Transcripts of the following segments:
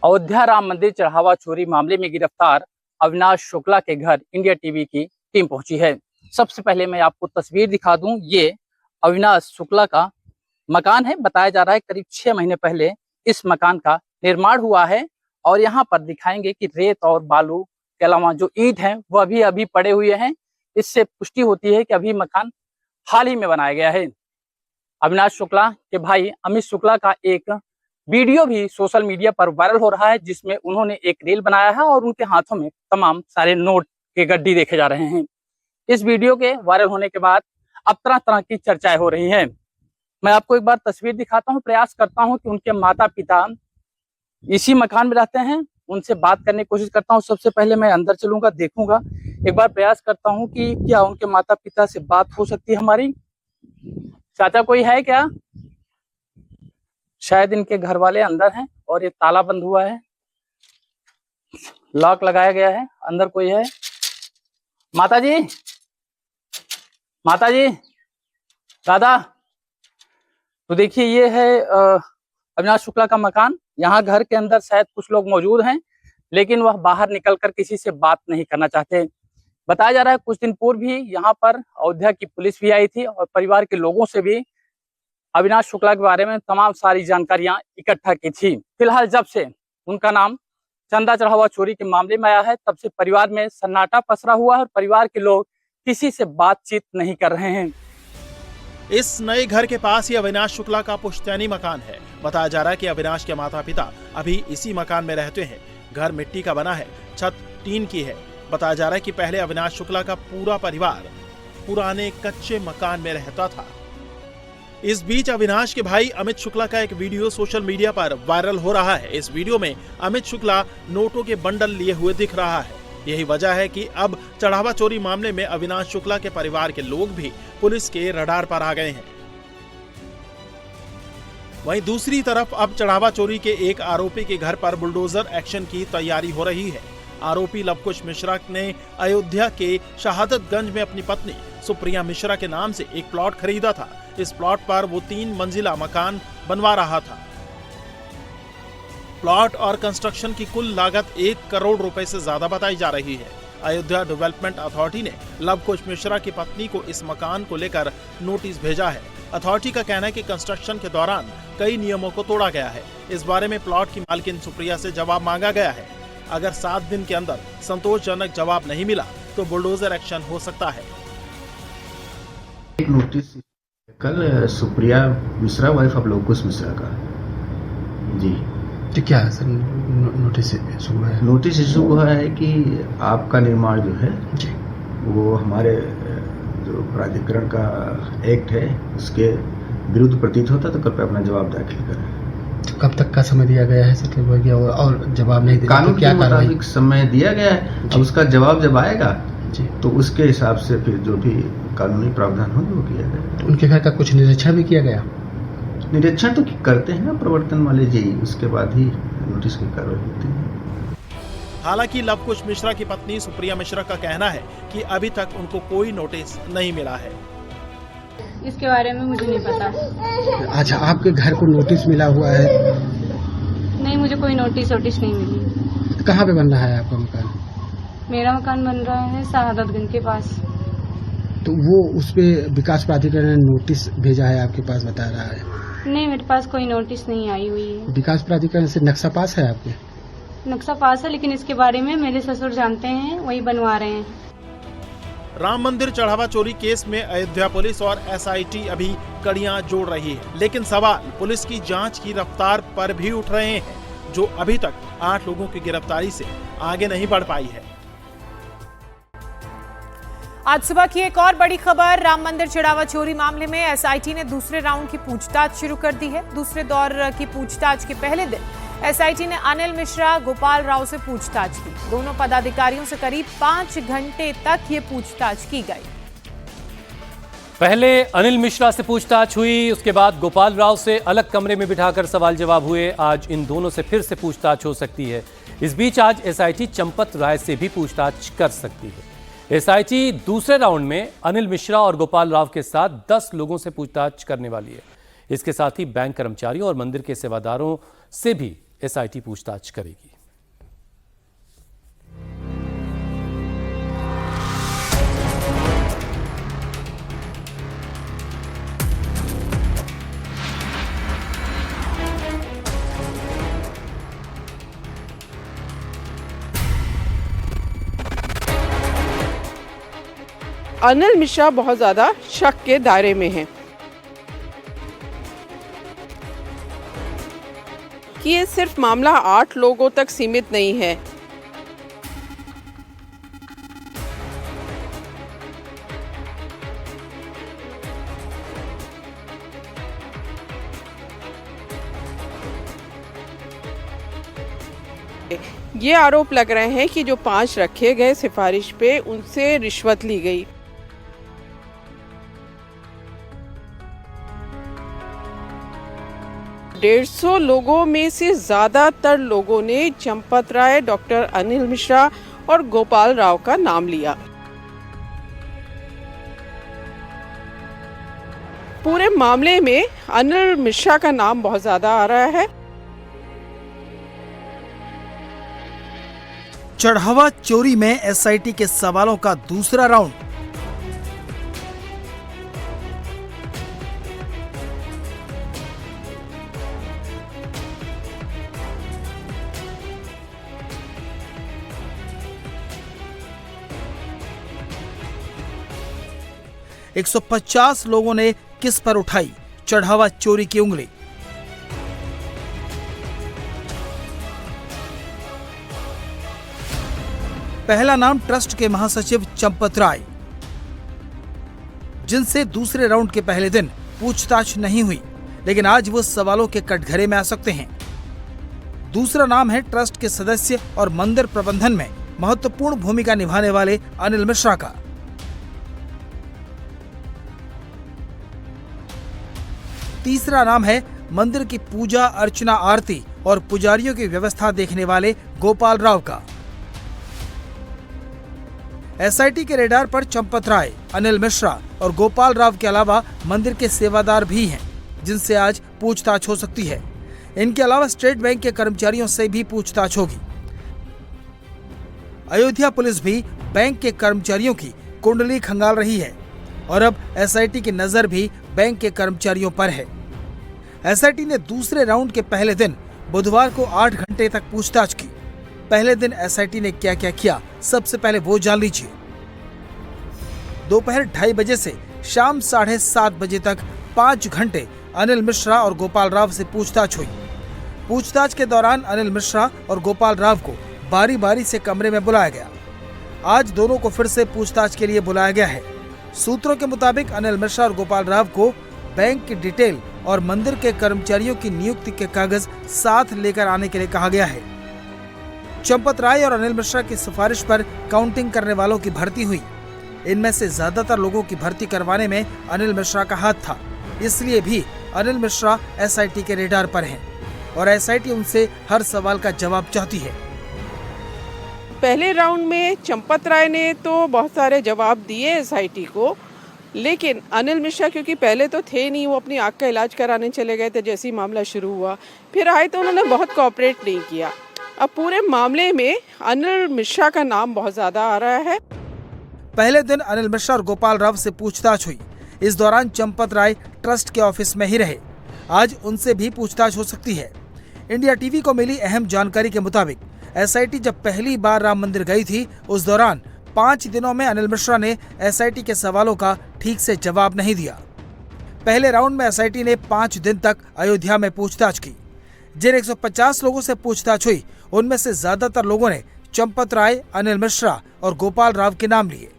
अयोध्या राम मंदिर चढ़ावा चोरी मामले में गिरफ्तार अविनाश शुक्ला के घर इंडिया टीवी की टीम पहुंची है। सबसे पहले मैं आपको तस्वीर दिखा दूं, ये अविनाश शुक्ला का मकान है। बताया जा रहा है करीब 6 महीने पहले इस मकान का निर्माण हुआ है और यहाँ पर दिखाएंगे कि रेत और बालू के अलावा जो ईंट हैं वो अभी पड़े हुए हैं। इससे पुष्टि होती है कि अभी मकान हाल ही में बनाया गया है। अविनाश शुक्ला के भाई अमित शुक्ला का एक वीडियो भी सोशल मीडिया पर वायरल हो रहा है, जिसमें उन्होंने एक रील बनाया है और उनके हाथों में तमाम सारे नोट के गड्डी देखे जा रहे हैं। इस वीडियो के वायरल होने के बाद अब तरह तरह की चर्चाएं हो रही हैं। मैं आपको एक बार तस्वीर दिखाता हूं, प्रयास करता हूं कि उनके माता पिता इसी मकान में रहते हैं, उनसे बात करने की कोशिश करता हूं। सबसे पहले मैं अंदर चलूंगा, देखूंगा, एक बार प्रयास करता हूं कि क्या उनके माता पिता से बात हो सकती है हमारी। चाचा कोई है क्या? शायद इनके घर वाले अंदर हैं और ये ताला बंद हुआ है, लॉक लगाया गया है। अंदर कोई है? माता जी, माता जी, दादा। तो देखिए ये है अविनाश शुक्ला का मकान। यहाँ घर के अंदर शायद कुछ लोग मौजूद हैं, लेकिन वह बाहर निकलकर किसी से बात नहीं करना चाहते। बताया जा रहा है कुछ दिन पूर्व भी यहाँ पर अयोध्या की पुलिस भी आई थी और परिवार के लोगों से भी अविनाश शुक्ला के बारे में तमाम सारी जानकारियां इकट्ठा की थी। फिलहाल जब से उनका नाम चंदा चढ़ावा चोरी के मामले में आया है, तब से परिवार में सन्नाटा पसरा हुआ है और परिवार के लोग किसी से बातचीत नहीं कर रहे हैं। इस नए घर के पास ही अविनाश शुक्ला का पुश्तैनी मकान है। बताया जा रहा है कि अविनाश के माता पिता अभी इसी मकान में रहते हैं। घर मिट्टी का बना है, छत टीन की है। बताया जा रहा है कि पहले अविनाश शुक्ला का पूरा परिवार पुराने कच्चे मकान में रहता था। इस बीच अविनाश के भाई अमित शुक्ला का एक वीडियो सोशल मीडिया पर वायरल हो रहा है। इस वीडियो में अमित शुक्ला नोटों के बंडल लिए हुए दिख रहा है। यही वजह है कि अब चढ़ावा चोरी मामले में अविनाश शुक्ला के परिवार के लोग भी पुलिस के रडार पर आ गए हैं। वहीं दूसरी तरफ अब चढ़ावा चोरी के एक आरोपी के घर पर बुलडोजर एक्शन की तैयारी हो रही है। आरोपी लवकुश मिश्रा ने अयोध्या के शहादतगंज में अपनी पत्नी सुप्रिया मिश्रा के नाम से एक प्लॉट खरीदा था। इस प्लॉट पर वो 3 मंजिला मकान बनवा रहा था। प्लॉट और कंस्ट्रक्शन की कुल लागत 1 करोड़ रुपए से ज्यादा बताई जा रही है। अयोध्या डेवलपमेंट अथॉरिटी ने लवकुश मिश्रा की पत्नी को इस मकान को लेकर नोटिस भेजा है। अथॉरिटी का कहना है कि कंस्ट्रक्शन के दौरान कई नियमों को तोड़ा गया है। इस बारे में प्लॉट की मालकिन सुप्रिया से जवाब मांगा गया है। अगर 7 दिन के अंदर संतोषजनक जवाब नहीं मिला तो बुलडोजर एक्शन हो सकता है। एक नोटिस कल सुप्रिया मिश्रा वाइफ ऑफ लवकुश मिश्रा का जी, तो क्या है सर नोटिस इशू हुआ है? नोटिस इशू हुआ है कि आपका निर्माण जो है जी, वो हमारे जो प्राधिकरण का एक्ट है उसके विरुद्ध प्रतीत होता, तो कृपया अपना जवाब दाखिल करें। तो कब तक का समय दिया गया है सर? और जवाब नहीं दिया कानून तो क्या के मुताबिक समय दिया गया है। अब उसका जवाब जब आएगा जी, तो उसके हिसाब से फिर जो भी कानूनी प्रावधान होंगे वो किया जाएगा। उनके घर का कुछ निरीक्षण भी किया गया? निरीक्षण तो करते हैं ना प्रवर्तन वाले जी, उसके बाद ही नोटिस की कार्रवाई होती है। हालांकि लवकुश मिश्रा की पत्नी सुप्रिया मिश्रा का कहना है कि अभी तक उनको कोई नोटिस नहीं मिला है। इसके बारे में मुझे नहीं पता। अच्छा, आपके घर को नोटिस मिला हुआ है? नहीं, मुझे कोई नोटिस नहीं मिली। कहाँ पे बन रहा है आपका मकान? मेरा मकान बन रहा है शहादतगंज के पास। तो वो उस पे विकास प्राधिकरण ने नोटिस भेजा है आपके पास, बता रहा है? नहीं, मेरे पास कोई नोटिस नहीं आई हुई है। विकास प्राधिकरण से नक्शा पास है आपके? नक्शा पास है, लेकिन इसके बारे में मेरे ससुर जानते हैं, वही बनवा रहे हैं। राम मंदिर चढ़ावा चोरी केस में अयोध्या पुलिस और एसआईटी अभी कड़ियां जोड़ रही है, लेकिन सवाल पुलिस की जांच की रफ्तार पर भी उठ रहे हैं, जो अभी तक 8 लोगों की गिरफ्तारी से आगे नहीं बढ़ पाई है। आज सुबह की एक और बड़ी खबर, राम मंदिर चढ़ावा चोरी मामले में एसआईटी ने दूसरे राउंड की पूछताछ शुरू कर दी है। दूसरे दौर की पूछताछ के पहले दिन एसआईटी ने अनिल मिश्रा, गोपाल राव से पूछताछ की। दोनों पदाधिकारियों से करीब 5 घंटे तक ये पूछताछ की गई। पहले अनिल मिश्रा से पूछताछ हुई, उसके बाद गोपाल राव से अलग कमरे में बिठाकर सवाल जवाब हुए। आज इन दोनों से फिर से पूछताछ हो सकती है। इस बीच आज एसआईटी चंपत राय से भी पूछताछ कर सकती है। एसआईटी दूसरे राउंड में अनिल मिश्रा और गोपाल राव के साथ 10 लोगों से पूछताछ करने वाली है। इसके साथ ही बैंक कर्मचारियों और मंदिर के सेवादारों से भी एसआईटी पूछताछ करेगी। अनिल मिश्रा बहुत ज़्यादा शक के दायरे में हैं कि ये सिर्फ मामला 8 लोगों तक सीमित नहीं है। ये आरोप लग रहे हैं कि जो 5 रखे गए सिफारिश पे उनसे रिश्वत ली गई। डेढ़ 150 लोगों में से ज्यादातर लोगों ने चंपत राय, डॉक्टर अनिल मिश्रा और गोपाल राव का नाम लिया। पूरे मामले में अनिल मिश्रा का नाम बहुत ज्यादा आ रहा है। चढ़ावा चोरी में एसआईटी के सवालों का दूसरा राउंड। एक 150 लोगों ने किस पर उठाई चढ़ावा चोरी की उंगली। पहला नाम ट्रस्ट के महासचिव चंपत राय, जिनसे दूसरे राउंड के पहले दिन पूछताछ नहीं हुई, लेकिन आज वो सवालों के कटघरे में आ सकते हैं। दूसरा नाम है ट्रस्ट के सदस्य और मंदिर प्रबंधन में महत्वपूर्ण भूमिका निभाने वाले अनिल मिश्रा का। तीसरा नाम है मंदिर की पूजा अर्चना, आरती और पुजारियों की व्यवस्था देखने वाले गोपाल राव का। एसआईटी के रेडार पर चंपत राय, अनिल मिश्रा और गोपाल राव के अलावा मंदिर के सेवादार भी हैं, जिनसे आज पूछताछ हो सकती है। इनके अलावा स्टेट बैंक के कर्मचारियों से भी पूछताछ होगी। अयोध्या पुलिस भी बैंक के कर्मचारियों की कुंडली खंगाल रही है और अब एसआईटी की नजर भी बैंक के कर्मचारियों पर है। एसआईटी ने दूसरे राउंड के पहले दिन बुधवार को 8 घंटे तक पूछताछ की। पहले दिन एसआईटी ने क्या क्या किया, सबसे पहले वो जान लीजिए। दोपहर 2:30 बजे से शाम 7:30 बजे तक 5 घंटे अनिल मिश्रा और गोपाल राव से पूछताछ हुई। पूछताछ के दौरान अनिल मिश्रा और गोपाल राव को बारी बारी से कमरे में बुलाया गया। आज दोनों को फिर से पूछताछ के लिए बुलाया गया है। सूत्रों के मुताबिक अनिल मिश्रा और गोपाल राव को बैंक की डिटेल और मंदिर के कर्मचारियों की नियुक्ति के कागज साथ लेकर आने के लिए कहा गया है। चंपत राय और अनिल मिश्रा की सिफारिश पर काउंटिंग करने वालों की भर्ती हुई। इनमें से ज्यादातर लोगों की भर्ती करवाने में अनिल मिश्रा का हाथ था, इसलिए भी अनिल मिश्रा एसआईटी के रेडार पर हैं और एसआईटी उनसे हर सवाल का जवाब चाहती है। पहले राउंड में चंपत राय ने तो बहुत सारे जवाब दिए एसआईटी को, लेकिन अनिल मिश्रा क्योंकि पहले तो थे नहीं, वो अपनी आँख का इलाज कराने चले गए थे जैसे ही मामला शुरू हुआ। फिर आए तो उन्होंने बहुत कोऑपरेट नहीं किया। अब पूरे मामले में अनिल मिश्रा का नाम बहुत ज्यादा आ रहा है। पहले दिन अनिल मिश्रा और गोपाल राव से पूछताछ हुई। इस दौरान चंपत राय ट्रस्ट के ऑफिस में ही रहे। आज उनसे भी पूछताछ हो सकती है। इंडिया टीवी को मिली अहम जानकारी के मुताबिक एसआईटी जब पहली बार राम मंदिर गई थी, उस दौरान 5 दिनों में अनिल मिश्रा ने एसआईटी के सवालों का ठीक से जवाब नहीं दिया। पहले राउंड में एसआईटी ने 5 दिन तक अयोध्या में पूछताछ की। जिन 150 लोगों से पूछताछ हुई, उनमें से ज्यादातर लोगों ने चंपत राय, अनिल मिश्रा और गोपाल राव के नाम लिए।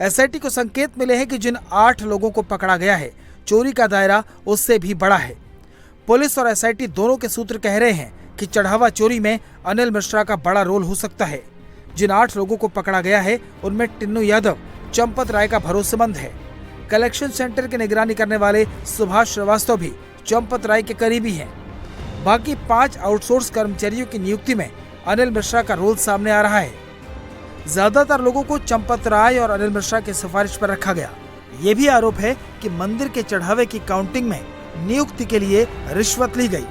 एसआईटी को संकेत मिले हैं कि जिन 8 लोगों को पकड़ा गया है, चोरी का दायरा उससे भी बड़ा है। पुलिस और एसआईटी दोनों के सूत्र कह रहे हैं कि चढ़ावा चोरी में अनिल मिश्रा का बड़ा रोल हो सकता है। जिन 8 लोगों को पकड़ा गया है, उनमें टिन्नू यादव चंपत राय का भरोसेमंद है। कलेक्शन सेंटर की निगरानी करने वाले सुभाष श्रीवास्तव भी चंपत राय के करीबी हैं। बाकी 5 आउटसोर्स कर्मचारियों की नियुक्ति में अनिल मिश्रा का रोल सामने आ रहा है। ज्यादातर लोगों को चंपत राय और अनिल मिश्रा की सिफारिश पर रखा गया। ये भी आरोप है कि मंदिर के चढ़ावे की काउंटिंग में नियुक्ति के लिए रिश्वत ली गई।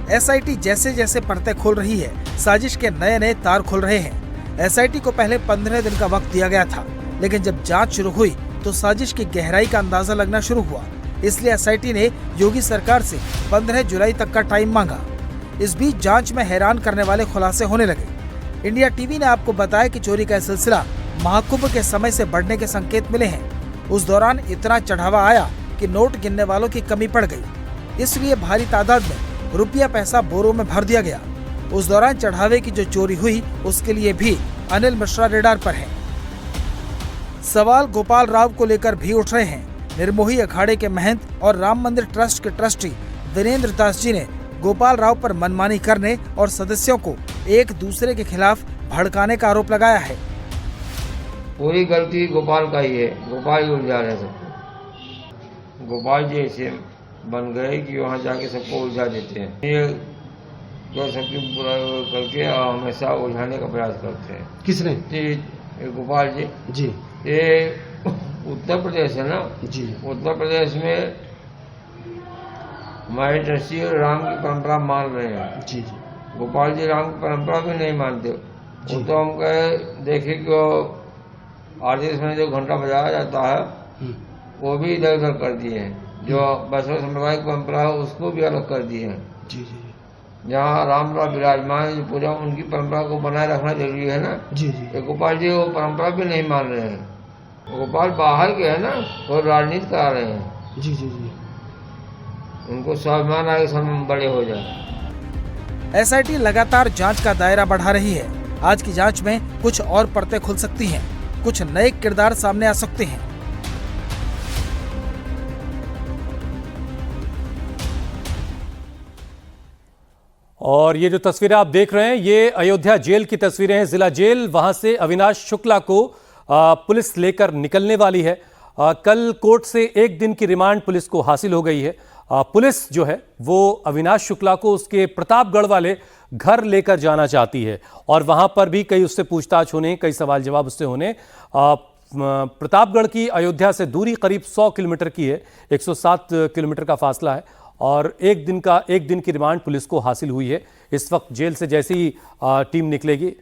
एसआईटी जैसे जैसे परतें खोल रही है, साजिश के नए नए तार खुल रहे हैं। एसआईटी को पहले 15 दिन का वक्त दिया गया था, लेकिन जब जांच शुरू हुई तो साजिश की गहराई का अंदाजा लगना शुरू हुआ। इसलिए एसआईटी ने योगी सरकार से 15 जुलाई तक का टाइम मांगा। इस बीच जांच में हैरान करने वाले खुलासे होने लगे। इंडिया टीवी ने आपको बताया कि चोरी का सिलसिला महाकुंभ के समय से बढ़ने के संकेत मिले हैं। उस दौरान इतना चढ़ावा आया कि नोट गिनने वालों की कमी पड़ गई, इसलिए भारी तादाद में रुपया पैसा बोरों में भर दिया गया। उस दौरान चढ़ावे की जो चोरी हुई उसके लिए भी अनिल मिश्रा रेडार पर है। सवाल गोपाल राव को लेकर भी उठ रहे हैं। निर्मोही अखाड़े के महंत और राम मंदिर ट्रस्ट के ट्रस्टी वीरेंद्र दास जी ने गोपाल राव पर मनमानी करने और सदस्यों को एक दूसरे के खिलाफ भड़काने का आरोप लगाया है। पूरी गलती गोपाल का ही है, गोपाल ही उलझा रहे सबको। गोपाल जी ऐसे बन गए कि वहाँ जाके सबको उलझा देते हैं। ये जो सबकी बुराई करके हमेशा उलझाने का प्रयास करते हैं। किसने? ये गोपाल जी। ये उत्तर प्रदेश है ना जी। उत्तर प्रदेश में हमारे ट्रस्टी राम की परंपरा मान रहे हैं जी। गोपाल जी राम की परंपरा भी नहीं मानते। वो तो हम कहे देखे कि आरती में जो घंटा बजाया जाता है वो भी इधर उधर कर दिए हैं। जो वैष्णव संप्रदाय की परंपरा है उसको भी अलग कर दिए हैं जी। जहाँ रामलाल विराजमान जो पूजा उनकी परंपरा को बनाए रखना जरूरी है ना जी। गोपाल जी वो परंपरा भी नहीं मान रहे हैं। गोपाल बाहर के है ना, वो राजनीति करा रहे हैं जी। उनको स्वाभिमान आगे सब बड़े हो जाए। एसआईटी लगातार जांच का दायरा बढ़ा रही है। आज की जांच में कुछ और परतें खुल सकती हैं, कुछ नए किरदार सामने आ सकते हैं। और ये जो तस्वीरें आप देख रहे हैं ये अयोध्या जेल की तस्वीरें हैं। जिला जेल, वहां से अविनाश शुक्ला को पुलिस लेकर निकलने वाली है। कल कोर्ट से 1 दिन की रिमांड पुलिस को हासिल हो गई है। पुलिस जो है वो अविनाश शुक्ला को उसके प्रतापगढ़ वाले घर लेकर जाना चाहती है और वहां पर भी कई उससे पूछताछ होने, कई सवाल जवाब उससे होने। प्रतापगढ़ की अयोध्या से दूरी करीब 100 किलोमीटर की है, 107 किलोमीटर का फासला है और 1 दिन की रिमांड पुलिस को हासिल हुई है। इस वक्त जेल से जैसे ही टीम निकलेगी